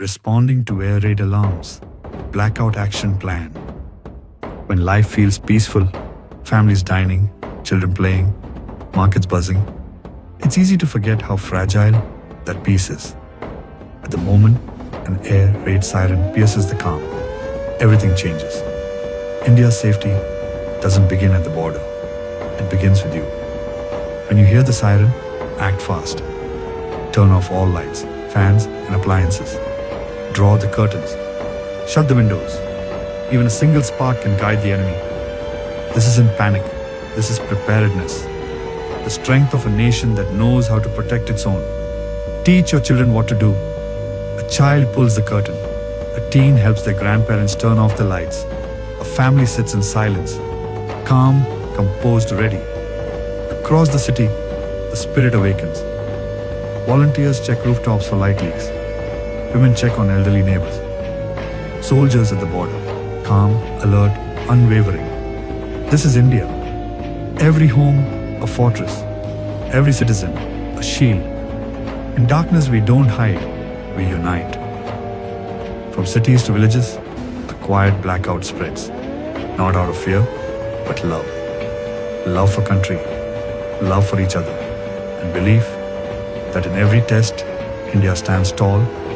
responding to air raid alarms, blackout action plan. When life feels peaceful, families dining, children playing, markets buzzing, it's easy to forget how fragile that peace is. At the moment an air raid siren pierces the calm, everything changes. India's safety doesn't begin at the border. It begins with you. When you hear the siren, act fast. Turn off all lights, fans and appliances. Draw the curtains. Shut the windows. Even a single spark can guide the enemy. This isn't panic. This is preparedness. The strength of a nation that knows how to protect its own. Teach your children what to do. A child pulls the curtain. A teen helps their grandparents turn off the lights. A family sits in silence, calm, composed, ready. Across the city, the spirit awakens. Volunteers check rooftops for light leaks. Women check on elderly neighbors. Soldiers at the border, calm, alert, unwavering. This is India. Every home, a fortress. Every citizen, a shield. In darkness, we don't hide, we unite. From cities to villages, a quiet blackout spreads. Not out of fear, but love. Love for country, love for each other, and belief that in every test, India stands tall